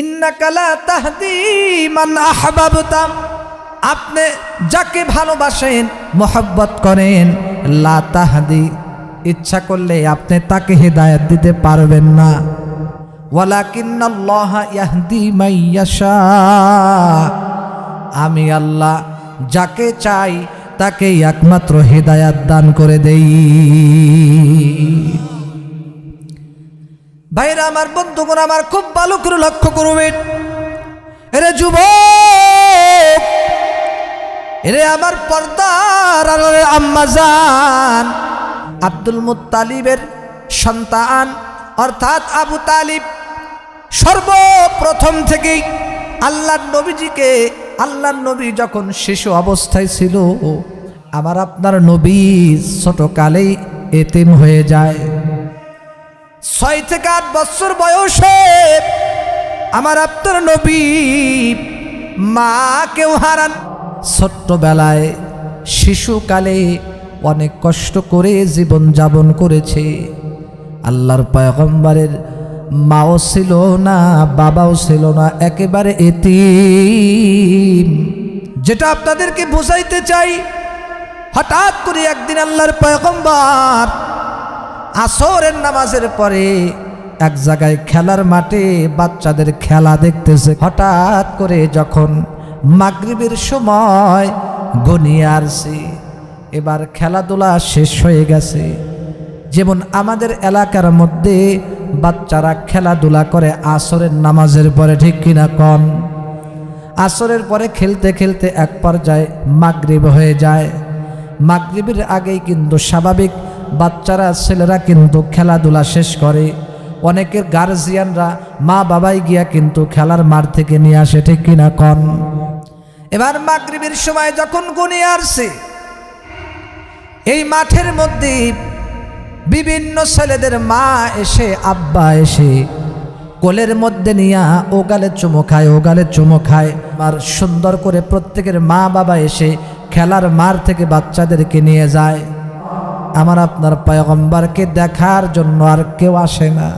ইন্নাকা লা তাহদি মান আহবাবতা, আপনি যাকে ভালোবাসেন মহব্বত করেন, লা তাহদি, ইচ্ছা করলে আপনি তাকে হেদায়েত দিতে পারবেন না। ওয়ালাকিন্নাল্লাহা ইয়াহদি মান ইয়াশা, আমি আল্লাহ যাকে চাই তাকে একমাত্র হেদায়েত দান করে দেই। ভাইরা আমার, বন্ধুগণ আমার, খুব ভালো করে লক্ষ্য করবেন। এরে যুবক, এরে আমার পর্দার আড়ালের আম্মাজান, আব্দুল মুত্তালিবের সন্তান অর্থাৎ আবু তালিব সর্বপ্রথম থেকেই আল্লাহর নবীজিকে, আল্লাহর নবী যখন শিশু অবস্থায় ছিল, আমার আপনার নবী ছোটকালেই এতিম হয়ে যায়। 6 থেকে 8 বছর বয়সে আমার আপনার নবী মাকেও হারান। ছোট্টবেলায় শিশুকালে অনেক কষ্ট করে জীবন যাপন করেছে। আল্লাহর পয়গম্বরের মাও ছিল না, বাবাও ছিল না, একেবারে এতিম। যেটা আপনাদেরকে বোঝাইতে চাই, হঠাৎ করে একদিন আল্লাহর পয়গম্বর আসরের নামাজের পরে এক জায়গায় খেলার মাঠে বাচ্চাদের খেলা দেখতেছে। হঠাৎ করে যখন মাগরিবের সময় ঘনিয়ে আসছে, এবার খেলাধুলা শেষ হয়ে গেছে। যেমন আমাদের এলাকার মধ্যে বাচ্চারা খেলাধুলা করে আসরের নামাজের পরে, ঠিক কিনা কন? আসরের পরে খেলতে খেলতে এক পর্যায়ে মাগরিব হয়ে যায়। মাগরিবের আগেই কিন্তু স্বাভাবিক বাচ্চারা, ছেলেরা কিন্তু খেলাধুলা শেষ করে। অনেকের গার্জিয়ানরা, মা বাবাই গিয়া কিন্তু খেলার মাঠ থেকে নিয়ে আসে, ঠিক কিনা কন? এবার মাগরিবের সময় যখন ঘনিয়ে আসছে, এই মাঠের মধ্যে বিভিন্ন ছেলেদের মা এসে, আব্বা এসে কোলের মধ্যে নিয়া ও গালে চুমো খায়, ও গালে চুমো খায়। আর সুন্দর করে প্রত্যেকের মা বাবা এসে খেলার মাঠ থেকে বাচ্চাদেরকে নিয়ে যায়। আমার আপনার পয়গম্বরকে দেখার জন্য আর কেউ আসে না।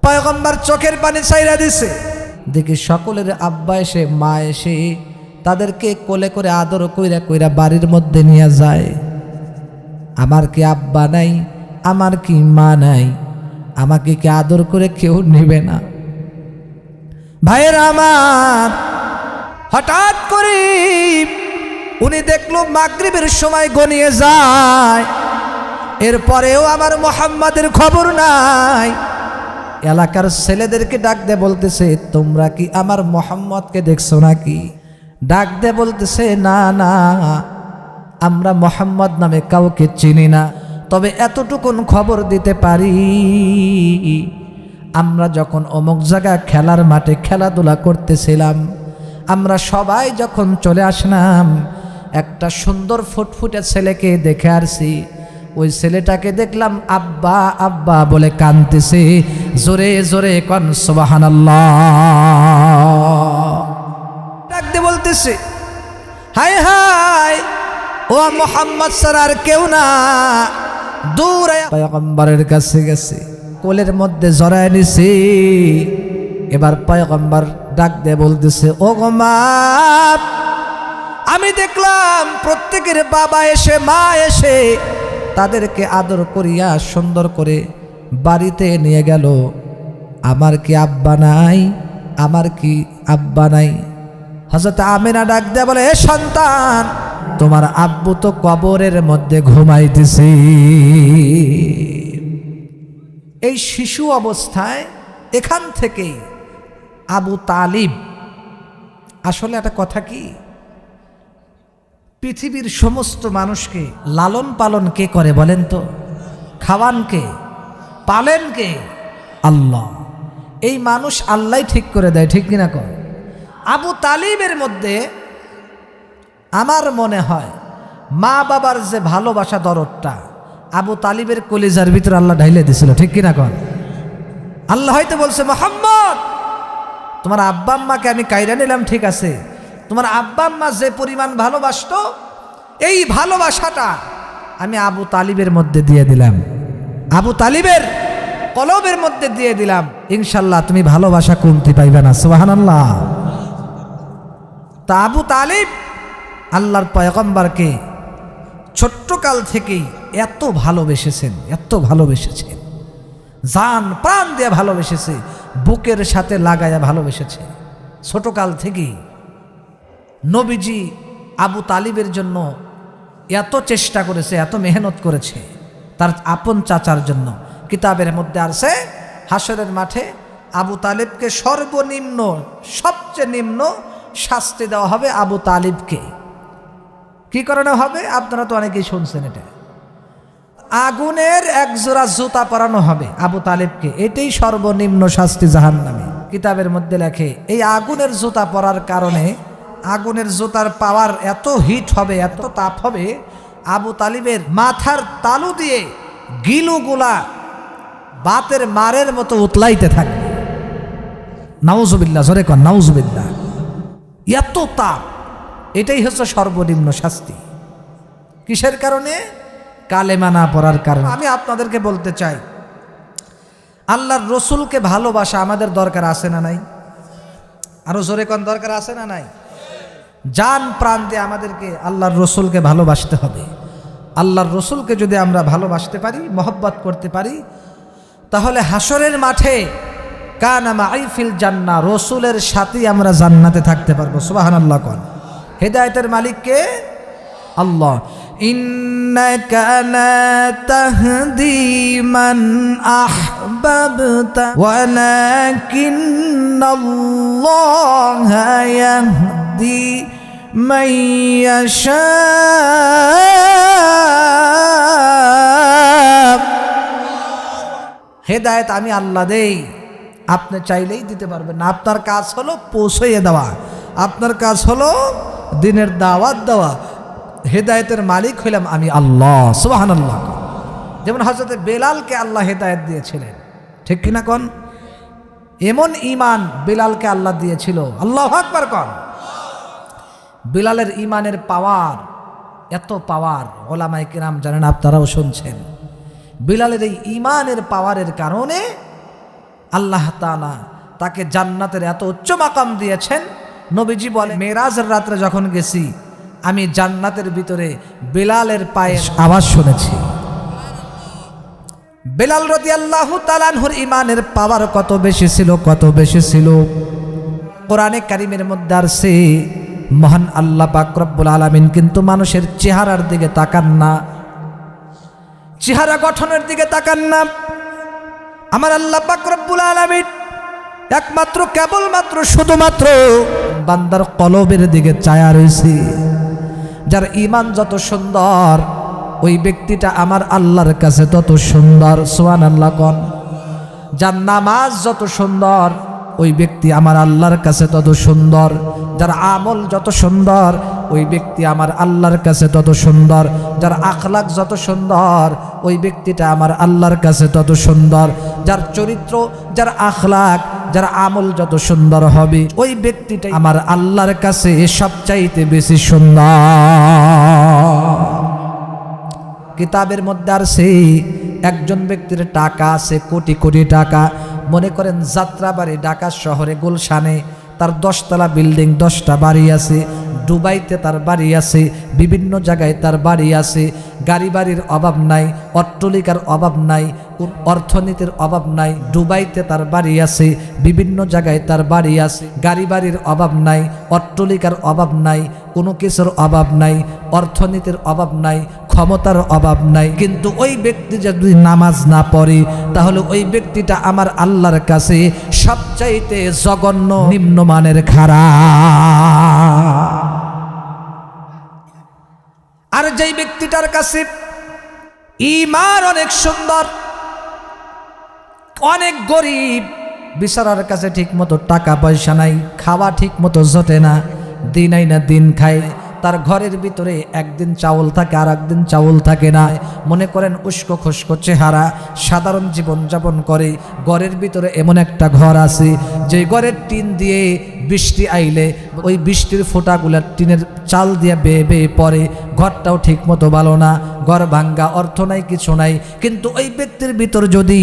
পয়গম্বর চোখের পানি ছাইরা দিছে, দেখি সকলের আব্বা এসে, মা এসে তাদেরকে কোলে করে আদর কইরা কইরা বাড়ির মধ্যে নিয়ে যায়। আমার কি আব্বা নাই? আমার কি মা নাই? আমাকে কি আদর করে কেউ নেবে না? ভাইয়েরা আমার, হঠাৎ করে উনি দেখলো মাগরিবের সময় গনিয়ে যায়, এরপরেও আমার মুহাম্মাদের খবর নাই। এলাকার ছেলেদেরকে ডাক দে বলতেছে, তোমরা কি আমার মুহাম্মদকে দেখছো নাকি? ডাক দে বলতেছে, না না, আমরা মুহাম্মদ নামে কাউকে চিনি না, তবে এতটুকুন খবর দিতে পারি, আমরা যখন অমুক জায়গা খেলার মাঠে খেলাধুলা করতেছিলাম, আমরা সবাই যখন চলে আসলাম, একটা সুন্দর ফুটফুটে ছেলেকে দেখে আসছি। ওই ছেলেটাকে দেখলাম আব্বা আব্বা বলে কাঁদতেছে। জোরে জোরে কোন সুবহানাল্লাহ। ডাকতে বলতেছে, হায় হায়, ও মুহাম্মদ স্যার আর কেউ না, দূরে পয়গম্বরের কাছে গেছে, কোলের মধ্যে জড়ায় নিছে। এবার পয়গম্বর ডাক দিয়ে বলতেছে, ও গো মা, আমি দেখলাম প্রত্যেকের বাবা এসে, মা এসে তাদেরকে আদর করিয়া সুন্দর করে বাড়িতে নিয়ে গেল। আমার কি আব্বা নাই? আমার কি আব্বা নাই? হযরত আমিনা ডাক দিয়ে বলে, এ সন্তান, তোমার আব্বু তো কবরের মধ্যে ঘুমাইতেছে। এই শিশু অবস্থায় এখান থেকেই আবু তালিব, আসলে একটা কথা কি, পৃথিবীর সমস্ত মানুষকে লালন পালন কে করে বলেন তো? খাওয়ান কে? পালেন কে? আল্লাহ। এই মানুষ আল্লাহ ঠিক করে দেয়, ঠিক কিনা কর? আবু তালিবের মধ্যে আমার মনে হয় মা বাবার যে ভালোবাসা, দরদটা আবু তালিবের কলিজার ভিতরে আল্লাহ ঢাইলে দিছিল, ঠিক কিনা কর? আল্লাহ হয়তো বলছে, মুহাম্মদ, তোমার আব্বা আম্মাকে আমি কাইরা নিলাম, ঠিক আছে, তোমার আব্বা আম্মা যে পরিমাণ ভালোবাসতো, এই ভালোবাসাটা আমি আবু তালিবের মধ্যে দিয়ে দিলাম, আবু তালিবের কলবের মধ্যে দিয়ে দিলাম। ইনশাল্লাহ তুমি ভালোবাসা কমতি পাইবে না। সুবহানাল্লাহ। তা আবু তালিব আল্লাহর পয়গম্বরকে ছোট্টকাল থেকেই এত ভালোবেসেছেন, এত ভালোবেসেছেন, জান প্রাণ দিয়ে ভালোবেসেছে, বুকের সাথে লাগায়া ভালোবেসেছে। ছোটকাল থেকেই নবীজি আবু তালিবের জন্য এত চেষ্টা করেছে, এত মেহনত করেছে তার আপন চাচার জন্য। কিতাবের মধ্যে আছে হাসরের মাঠে আবু তালিবকে সর্বনিম্ন, সবচেয়ে নিম্ন শাস্তি দেওয়া হবে আবু তালিবকে। কি করানো হবে? আপনারা তো অনেকেই শুনছেন, এটা আগুনের একজোড়া জুতা পরানো হবে আবু তালিবকে। এটাই সর্বনিম্ন শাস্তি জাহান্নামে। কিতাবের মধ্যে লেখে এই আগুনের জুতা পরার কারণে আগুনের জুতার পাওয়ার এত হিট হবে, এত তাপ হবে, আবু তালিবের মাথার তালু দিয়ে গিলুগুলা বাতের মারের মতো উতলাইতে থাকবে। নাউজুবিল্লাহ, জোরে কর নাউজুবিল্লাহ। এত তাপ, এটাই হচ্ছে সর্বনিম্ন শাস্তি। কিসের কারণে? কালেমা না পড়ার কারণে। আমি আপনাদেরকে বলতে চাই, আল্লাহর রসুলকে ভালোবাসা আমাদের দরকার আছে না নাই? আরো জোরে কোন দরকার আছে না নাই? জান প্রাণ দিয়ে আমাদেরকে আল্লাহর রসুলকে ভালোবাসতে হবে। আল্লাহর রসুলকে যদি আমরা ভালোবাসতে পারি, মহব্বত করতে পারি, তাহলে হাসরের মাঠে কানা মাই ফিল জান্নাহ, রসুলের সাথেই আমরা জান্নাতে থাকতে পারবো। সুবহানাল্লাহ। কোন হেদায়েতের মালিক কে? আল্লাহ। ইন্নাকা লা তাহদি মান আহবাবতা ওয়ালাকিন্নাল্লাহা ইয়াহদি মান ইয়াশা। হেদায়েত আমি আল্লাহ দেই, আপনি চাইলেই দিতে পারবেন না। আপনার কাজ হলো পৌঁছাইয়ে দেওয়া, আপনার কাজ হলো দিনের দাওয়াত দেওয়া। হেদায়েতের মালিক হইলাম আমি আল্লাহ। সুবহানাল্লাহ। যেমন হযরত বেলালকে আল্লাহ হেদায়েত দিয়েছিলেন, ঠিক কিনা কোন? এমন ঈমান বেলালকে আল্লাহ দিয়েছিল। আল্লাহু আকবার কোন। বেলালের ঈমানের পাওয়ার, এত পাওয়ার, ওলামায়ে কিরাম জানেন, আপনারাও শুনছেন। বেলালের এই ঈমানের পাওয়ারের কারণে আল্লাহ তাআলা তাকে জান্নাতের এত উচ্চ মাকাম দিয়েছেন। নবীজি বলে, মেরাজের রাত্রে যখন গেছি আমি জান্নাতের ভিতরে বেলালের পায়ের আওয়াজ শুনেছি। বেলাল রাদিয়াল্লাহু তাআলা আনহুর ঈমানের পাওয়ার কত বেশি ছিল, কত বেশি ছিল। কোরআনে কারীমের মধ্যে আছে, মহান আল্লাহ পাক রব্বুল আলামিন কিন্তু মানুষের চেহারার দিকে তাকান না, চেহারা গঠনের দিকে তাকান না। আমার আল্লাহ পাক রব্বুল আলামিন একমাত্র, কেবলমাত্র, শুধুমাত্র বান্দার কলবের দিকে চায়া রয়েছে। যার ঈমান যত সুন্দর, ওই ব্যক্তিটা আমার আল্লাহর কাছে তত সুন্দর। সুবহানাল্লাহ কোন। যার নামাজ যত সুন্দর, ওই ব্যক্তি আমার আল্লাহর কাছে তত সুন্দর। যার আমল যত সুন্দর, ওই ব্যক্তি আমার আল্লাহর কাছে তত সুন্দর। যার আখলাক যত সুন্দর, ওই ব্যক্তিটা আমার আল্লাহর কাছে তত সুন্দর। যার চরিত্র, যার আখলাক, যার আমল যত সুন্দর হবে, ওই ব্যক্তিটা আমার আল্লাহর কাছে সবচাইতে বেশি সুন্দর। কিতাবের মধ্যে আর সেই একজন ব্যক্তির টাকা আছে, কোটি কোটি টাকা। মনে করেন যাত্রাবাড়ি ঢাকা শহরে গুলশানে তার 10 তলা বিল্ডিং, 10টা বাড়ি আছে। দুবাইতে তার বাড়ি আছে, বিভিন্ন জায়গায় তার বাড়ি আছে। গাড়ি বাড়ির অভাব নাই, অট্টালিকার অভাব নাই, অর্থনীতির অভাব নাই। দুবাইতে তার বাড়ি আছে, বিভিন্ন জায়গায় তার বাড়ি আছে। গাড়ি বাড়ির অভাব নাই, অট্টালিকার অভাব নাই, কোনো কিছুর অভাব নাই, অর্থনীতির অভাব নাই, ক্ষমতার অভাব নাই। কিন্তু ওই ব্যক্তি যদি নামাজ না পড়ে, তাহলে ওই ব্যক্তিটা আমার আল্লাহর কাছে সবচাইতে জঘন্য, নিম্নমানের খারাপ। আর যেই ব্যক্তিটার কাছে ঈমান অনেক সুন্দর, অনেক গরিব, বিচারার কাছে ঠিক মতো টাকা পয়সা নাই, খাওয়া ঠিক মতো জোটে না, দিন আই না দিন খায়, তার ঘরের ভিতরে একদিন চাউল থাকে আর একদিন চাউল থাকে না। মনে করেন উস্কো খুস্কো চেহারা, সাধারণ জীবন যাপন করে। ঘরের ভিতরে এমন একটা ঘর আছে যে ঘরের টিন দিয়ে বৃষ্টি আইলে ওই বৃষ্টির ফোঁটাগুলা টিনের চাল দিয়ে বেয়ে বেয়ে পড়ে। ঘরটাও ঠিক মতো ভালো না, ঘর ভাঙ্গা, অর্থ নাই, কিছু নাই। কিন্তু ওই ব্যক্তির ভিতর যদি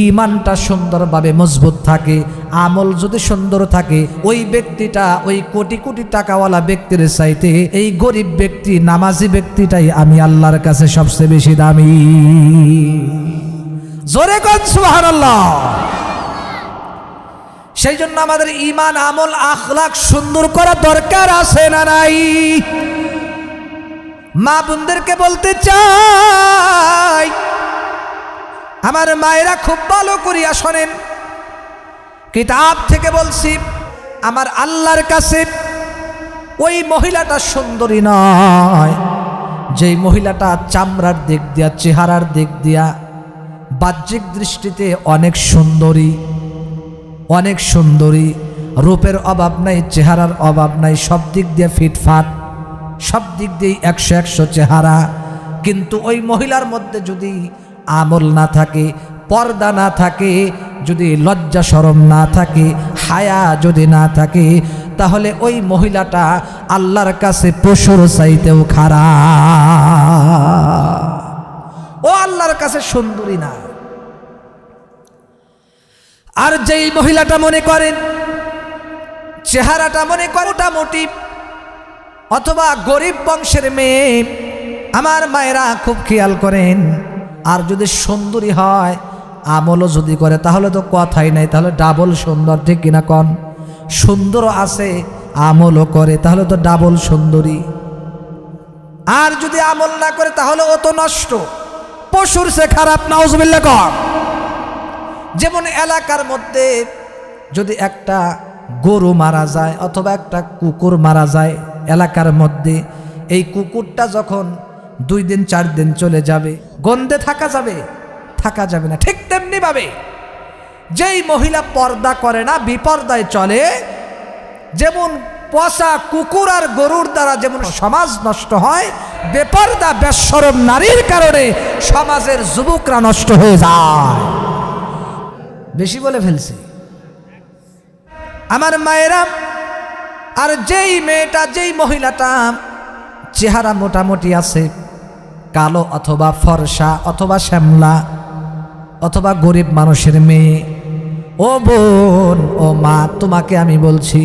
ঈমানটা সুন্দরভাবে মজবুত থাকে, আমল যদি সুন্দর থাকে, ওই ব্যক্তিটা ওই কোটি কোটি টাকাওয়ালা ব্যক্তির চাইতে এই গরিব ব্যক্তি, নামাজি ব্যক্তিটাই আমি আল্লাহর কাছে সবচেয়ে বেশি দামি। জোরে কোন সুবহানাল্লাহ। সেই জন্য আমাদের ঈমান, আমল, আখলাক সুন্দর করা দরকার আছে না নাই? মা বোনদেরকে বলতে চাই, আমার মায়েরা খুব ভালো করিয়া শোনেন, কিতাব থেকে বলছি, আমার আল্লাহর কাছে ওই মহিলাটা সুন্দরী নয় যেই মহিলাটা চামড়ার দিক দিয়া, চেহারার দিক দিয়া, বাহ্যিক দৃষ্টিতে অনেক সুন্দরী, অনেক সুন্দরী, রূপের অভাব নাই, চেহারার অভাব নাই, সব দিক দিয়ে ফিটফাট, সব দিক দিয়েই 100 চেহারা। কিন্তু ওই মহিলার মধ্যে যদি আমল না থাকে, পর্দা না থাকে, যদি লজ্জা শরম না থাকে, হায়া যদি না থাকে, তাহলে ওই মহিলাটা আল্লাহর কাছে পশুর চাইতেও খারাপ। ও আল্লাহর কাছে সুন্দরী না। আর যেই মহিলাটা মনে করেন চেহারাটা মনে করে মোটামুটি, অথবা গরিব বংশের মেয়ে, আমার মায়েরা খুব খেয়াল করেন, আর যদি সুন্দরী হয়, আমলও যদি করে, তাহলে তো কথাই নাই, তাহলে ডাবল সুন্দর, ঠিক কিনা কন? সুন্দর আছে, আমলও করে, তাহলে তো ডাবল সুন্দরী। আর যদি আমল না করে, তাহলে ও তো নষ্ট, পশুর সে খারাপ, নাউজুবিল্লাহ কর। যেমন এলাকার মধ্যে যদি একটা গরু মারা যায় অথবা একটা কুকুর মারা যায় এলাকার মধ্যে, এই কুকুরটা যখন 2 দিন 4 দিন চলে যাবে, গন্ধে থাকা যাবে? থাকা যাবে না। ঠিক তেমনি ভাবে যেই মহিলা পর্দা করে না, বিপর্দায় চলে, যেমন পচা কুকুর আর গরুর দ্বারা যেমন সমাজ নষ্ট হয়, বেপর্দা বেশরম নারীর কারণে সমাজের যুবকরা নষ্ট হয়ে যায়। বেশি বলে ফেলছি আমার মায়েরা। আর যেই মেয়েটা, যেই মহিলাটা চেহারা মোটামুটি আছে, কালো অথবা ফর্সা অথবা শ্যামলা অথবা গরিব মানুষের মেয়ে, ও বোন, ও মা, তোমাকে আমি বলছি,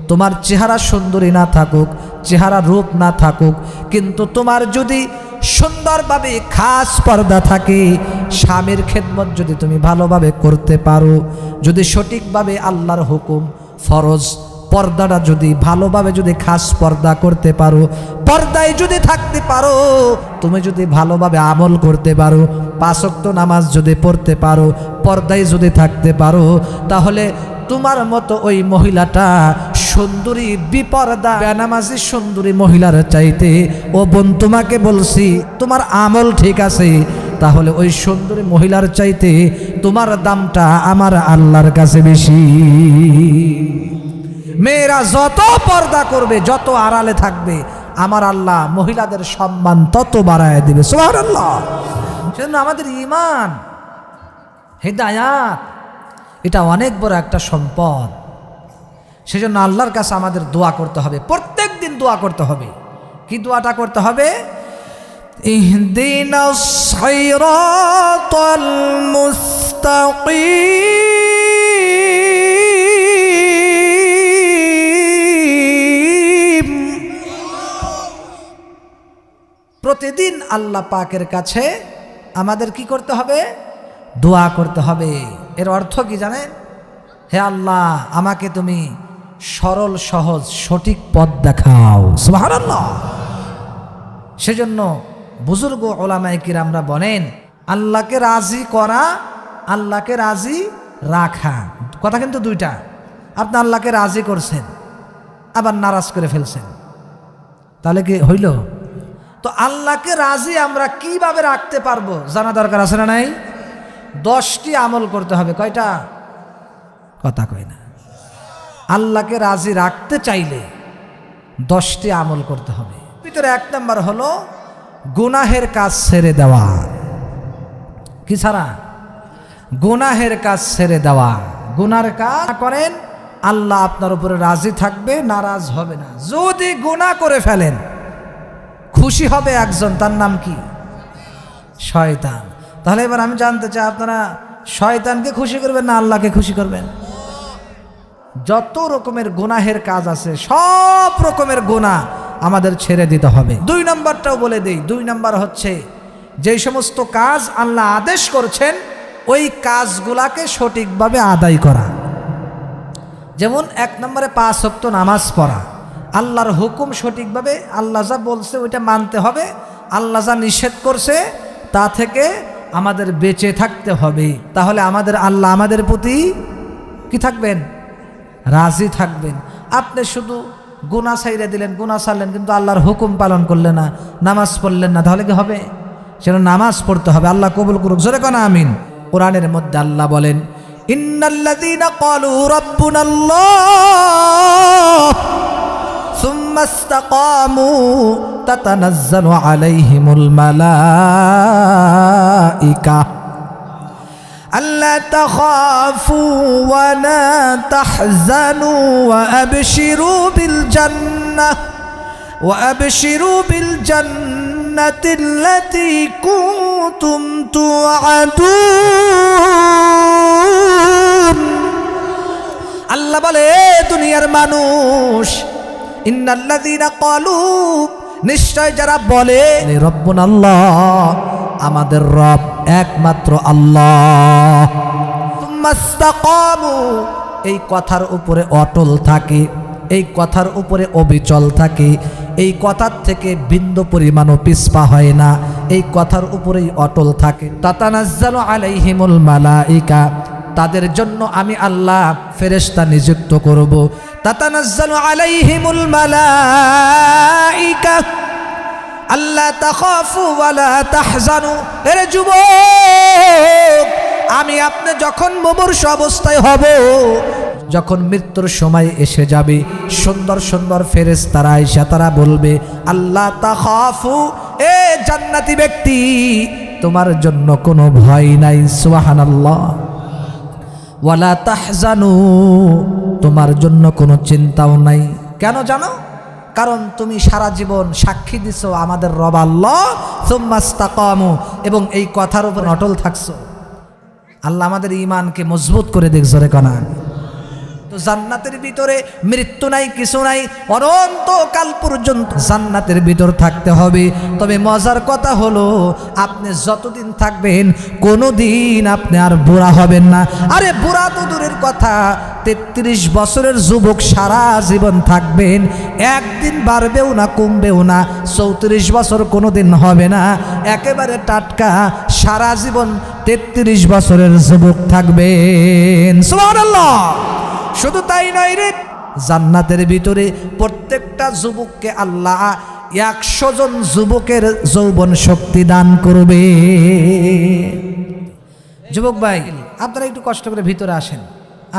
তোমার চেহারা সুন্দরী না থাকুক, চেহারা রূপ না থাকুক, কিন্তু তোমার যদি সুন্দরভাবে খাস পর্দা থাকে, স্বামীর খেদমত যদি তুমি ভালোভাবে করতে পারো, যদি সঠিকভাবে আল্লাহর হুকুম, ফরজ, পর্দাটা যদি ভালোভাবে যদি খাস পর্দা করতে পারো, পর্দায় যদি থাকতে পারো, তুমি যদি ভালোভাবে আমল করতে পারো, 5 ওয়াক্ত নামাজ যদি পড়তে পারো, পর্দায় যদি থাকতে পারো, তাহলে তোমার মতো ওই মহিলাটা সুন্দরী, বিপর্দা, বেনামাজি সুন্দরী মহিলার চাইতে, ও বোন তোমাকে বলছি, তোমার আমল ঠিক আছে, তাহলে ওই সুন্দরী মহিলার চাইতে তোমার দামটা আমার আল্লাহর কাছে বেশি। মেয়েরা যত পর্দা করবে, যত আড়ালে থাকবে, আমার আল্লাহ মহিলাদের সম্মান তত বাড়ায় দিবে। সুবহানাল্লাহ। সেজন্য আমাদের ঈমান, হিদায়াত, এটা অনেক বড় একটা সম্পদ। সেজন্য আল্লাহর কাছে আমাদের দোয়া করতে হবে, প্রত্যেক দিন দোয়া করতে হবে। কি দোয়াটা করতে হবে? ইহদিনাস সিরাতাল মুস্তাকিম। প্রতিদিন আল্লাহ পাকের কাছে আমাদের কি করতে হবে? দোয়া করতে হবে। এর অর্থ কি জানেন? হে আল্লাহ, আমাকে তুমি সরল সহজ সঠিক পথ দেখাও। সুবহানাল্লাহ। সেজন্য বুজুর্গ ওলামায়ে কিরামরা বলেন, আল্লাহকে রাজি করা, আল্লাহকে রাজি রাখা, কথা কিন্তু দুইটা। আপনি আল্লাহকে রাজি করছেন, আবার নারাজ করে ফেলছেন, তাহলে কি হইল? তো আল্লাহকে রাজি আমরা কিভাবে রাখতে পারবো জানা দরকার আছে না নাই? 10টি আমল করতে হবে। কয়টা? কথা কয় না। আল্লাহকে রাজি রাখতে চাইলে 10টি আমল করতে হবে। ভিতরে 1 নম্বর হলো গুনাহের কাজ ছেড়ে দেওয়া। কি ছাড়া? গুনাহের কাজ ছেড়ে দেওয়া। গুনার কাজ করেন, আল্লাহ আপনার উপরে রাজি থাকবে, নারাজ হবে না। যদি গুনাহ করে ফেলেন, খুশি হবে একজন, তার নাম কি? শয়তান। তাহলে এবার আমি জানতে চাই, আপনারা শয়তানকে খুশি করবেন না আল্লাহকে খুশি করবেন? যত রকমের গুনাহের কাজ আছে, সব রকমের গুনাহ আমাদের ছেড়ে দিতে হবে। 2 নম্বরটাও বলে দেই। 2 নম্বর হচ্ছে যেই সমস্ত কাজ আল্লাহ আদেশ করছেন ওই কাজগুলাকে সঠিকভাবে আদায় করা। যেমন 1 নম্বরে 5 ওয়াক্ত নামাজ পড়া। আল্লাহর হুকুম সঠিকভাবে, আল্লাহ যা বলছে ওইটা মানতে হবে, আল্লাহ যা নিষেধ করছে তা থেকে আমাদের বেঁচে থাকতে হবে। তাহলে আমাদের আল্লাহ আমাদের প্রতি কি থাকবেন? রাজি থাকবেন। আপনি শুধু গুনাহ ছাইড়ে দিলেন, গুনাহ ছাড়লেন, কিন্তু আল্লাহর হুকুম পালন করলেন না, নামাজ পড়লেন না, তাহলে কি হবে? সেটা নামাজ পড়তে হবে। আল্লাহ কবুল করুক, জোরে কোন আমিন। কোরআনের মধ্যে আল্লাহ বলেন, ইন্নাল্লাযীনা ক্বালু রাব্বুনাল্লাহ সুম্মা ইসতাকামু তাতানাজ্জালু আলাইহিমুল মালাইকা আল্লা তাখাফু ওয়া লা তাহজানু ওয়া আবশিরু বিল জান্নাতিল্লাতী কুনতুম তুআদুন। আল্লাহ বলে, দুনিয়ার মানুষ, ইন্নাল্লাযীনা ক্বালু, নিশ্চয় যারা বলে রব্বুনাল্লাহ, আমাদের রব একমাত্র আল্লাহ, তুমাস্তাকামু, এই কথার উপরে অটল থাকে, এই কথার উপরে অবিচল থাকে, এই কথার থেকে বিন্দু পরিমাণও পিছপা হয় না, এই কথার উপরেই অটল থাকে। তাতানাজ্জালু আলাইহিমুল মালাইকা, তাদের জন্য আমি আল্লাহ ফেরেশতা নিযুক্ত করব। তাতানাজ্জালু আলাইহিমুল মালাইকা আল্লা তাখাফু ওয়ালা তাহজানু। এরে যুবক, আমি আপনি যখন মুমূর্ষু অবস্থায় হব, যখন মৃত্যুর সময় এসে যাবে, সুন্দর সুন্দর ফেরেশতারা আয়েশা তারা বলবে, আল্লাহ তাখাফু, এ জান্নাতি ব্যক্তি, তোমার জন্য কোনো ভয় নাই, সুবহানাল্লাহ, ওয়ালা তাহজানু, তোমার জন্য কোনো চিন্তাও নাই। কেন জানো? কারণ তুমি সারা জীবন সাক্ষী দিছো আমাদের রব আল্লাহ, সুম্মা ইসতাকামু, এবং এই কথার উপর অটল থাকছো। আল্লাহ আমাদের ঈমানকে মজবুত করে দেখ, জোরে কানা। তো জান্নাতের ভিতরে মৃত্যু নাই, কিছু নাই, অনন্তকাল পর্যন্ত জান্নাতের ভিতর থাকতে হবে। তবে মজার কথা হলো, আপনি যতদিন থাকবেন কোনোদিন আপনি আর বুড়া হবেন না। আরে বুড়া তো দূরের কথা, 33 বছরের যুবক সারা জীবন থাকবেন, একদিন বাড়বেও না কমবেও না। 34 বছর কোনোদিন হবে না, একেবারে টাটকা সারা জীবন 33 বছরের যুবক থাকবেন। সুবহানাল্লাহ। শুধু তাই নয় রে, জান্নাতের ভিতরে প্রত্যেকটা যুবককে আল্লাহ 100 জন যুবকের যৌবন শক্তি দান করবে। যুবক ভাই, আপনারা একটু কষ্ট করে ভিতরে আসেন,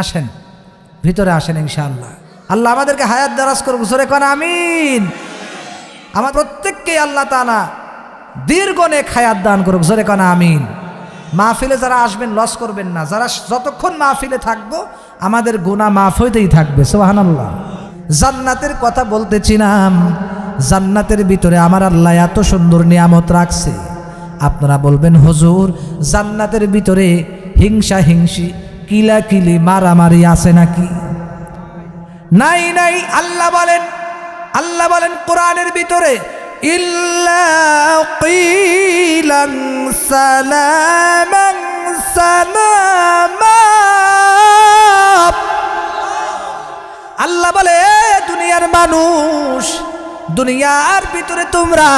আসেন, ভিতরে আসেন, ইনশাআল্লাহ আল্লাহ আমাদেরকে হায়াত দারাজ করুক, জোরে কোন আমিন। আমার প্রত্যেককে আল্লাহ তাআলা দীর্ঘ নেক হায়াত দান করুক, জোরে কোন আমিন। মাহফিলে যারা আসবেন লস করবেন না, যারা যতক্ষণ মাহফিলে থাকবো আমাদের গুনাহ মাফ হইতেই থাকবে, সুবহানাল্লাহ। জান্নাতের কথা বলতেছিলাম, জান্নাতের ভিতরে আমার আল্লাহ এত সুন্দর নিয়ামত রাখছে। আপনারা বলবেন, হুজুর জান্নাতের ভিতরে হিংসা হিংসি, কিলাকিলি, মারামারি আছে নাকি? নাই নাই। আল্লাহ বলেন কোরআনের ভিতরে, ইল্লা কিলান সালামান সালামা। আল্লাহ বলে, দুনিয়ার মানুষ, দুনিয়ার ভিতরে তোমরা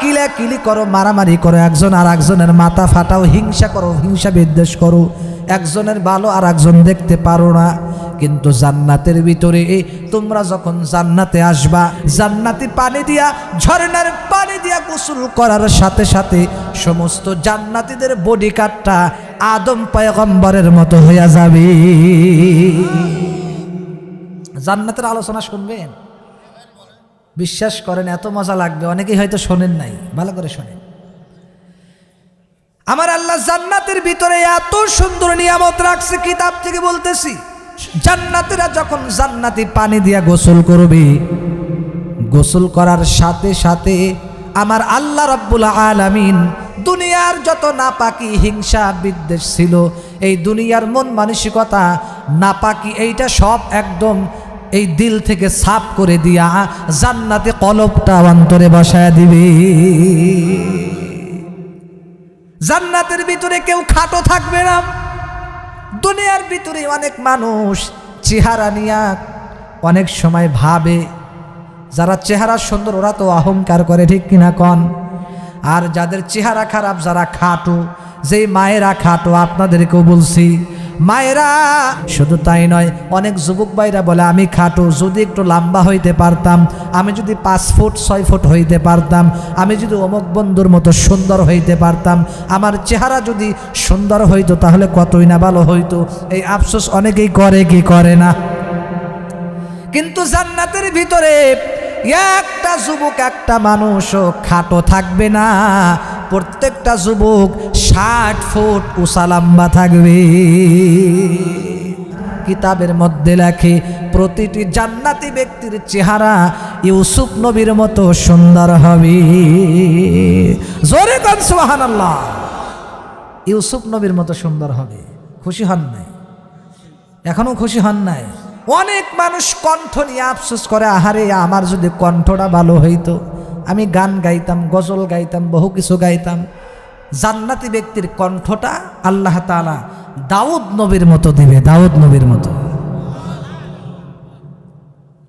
কিলাকিলি করো, মারামারি করো, একজন আর একজনের মাথা ফাটাও, হিংসা করো, হিংসা বিদ্বেষ করো, একজনের ভালো আর একজন দেখতে পারো না। কিন্তু জান্নাতের ভিতরে তোমরা যখন জান্নাতে আসবা, জান্নাতি পানি দিয়া, ঝর্ণার পানি দিয়া গোসল করার সাথে সাথে সমস্ত জান্নাতীদের বডি কাটটা আদম পয়গম্বরের মতো হয়ে যাবে। জান্নাতের আলোচনা শুনবেন? বিশ্বাস করেন এত মজা লাগবে, অনেকেই হয়তো শোনেন নাই, ভালো করে শোনেন। আমার আল্লাহ জান্নাতের ভিতরে এত সুন্দর নিয়ামত রাখছে, কিতাব থেকে বলতেছি। জান্নাতীরা যখন জান্নাতি পানি দিয়া গোসল করবে, গোসল করার সাথে সাথে আমার আল্লাহ রাব্বুল আলামিন দুনিয়ার যত নাপাকি, হিংসা, বিদ্বেষ ছিল, এই দুনিয়ার মন মানসিকতা, নাপাকি, এইটা সব একদম এই দিল থেকে সাফ করে দিয়া জান্নাতে কলবটা অন্তরে বসায়া দিবে। জান্নাতের ভিতরে কেউ খাটো থাকবে না। দুনিয়ার ভিতরে অনেক মানুষ চেহারা নিয়া অনেক সময় ভাবে, যারা চেহারা সুন্দর ওরা তো অহংকার করে, ঠিক কিনা কন? আর যাদের চেহারা খারাপ, যারা খাটো, যেই মায়েরা খাটো, আপনাদেরকেও বলছি, মায়েরা শুধু তাই নয়, অনেক যুবক ভাইরা বলে আমি খাটো, যদি একটু লম্বা হইতে পারতাম, আমি যদি 5 ফুট 6 ফুট হইতে পারতাম, আমি যদি অমুক বন্ধুর মতো সুন্দর হইতে পারতাম, আমার চেহারা যদি সুন্দর হইতো তাহলে কতই না ভালো হইতো। এই আফসোস অনেকেই করে, কি করে না? কিন্তু জান্নাতের ভিতরে একটা যুবক, একটা মানুষও খাটো থাকবে না। প্রত্যেকটা যুবক 60 ফুট উঁচা লম্বা থাকবে। কিতাবের মধ্যে লেখে প্রতিটি জান্নাতি ব্যক্তির চেহারা ইউসুফ নবীর মতো সুন্দর হবে। জোরে কান সুবহানাল্লাহ। ইউসুফ নবীর মতো সুন্দর হবে। খুশি হন নাই? এখনো খুশি হন নাই? অনেক মানুষ কণ্ঠ নিয়ে আফসোস করে, আহারে আমার যদি কণ্ঠটা ভালো হইতো, আমি গান গাইতাম, গজল গাইতাম, বহু কিছু গাইতাম। জান্নাতি ব্যক্তির কণ্ঠটা আল্লাহ তাআলা দাউদ নবীর মতো দিবে, দাউদ নবীর মতো।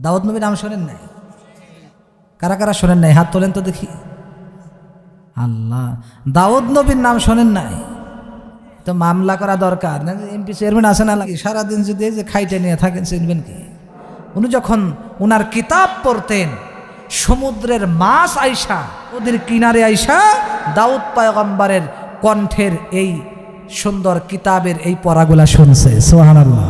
দাউদ নবীর নাম শোনেন নাই? কারা কারা শোনেন নাই? হাত তোলেন তো দেখি। আল্লাহ, দাউদ নবীর নাম শোনেন নাই? তো মামলা করা দরকার না। এমপি চেয়ারম্যান আছে না, লাগে সারাদিন যদি এই যে খাইটে নিয়ে থাকেন, চিনবেন কি? উনি যখন উনার কিতাব পড়তেন, সমুদ্রের মাছ আইসা, ওদের কিনারে আইসা দাউদ পয়গম্বরের কণ্ঠের এই সুন্দর কিতাবের এই পড়াগুলা শুনছে। সুবহানাল্লাহ।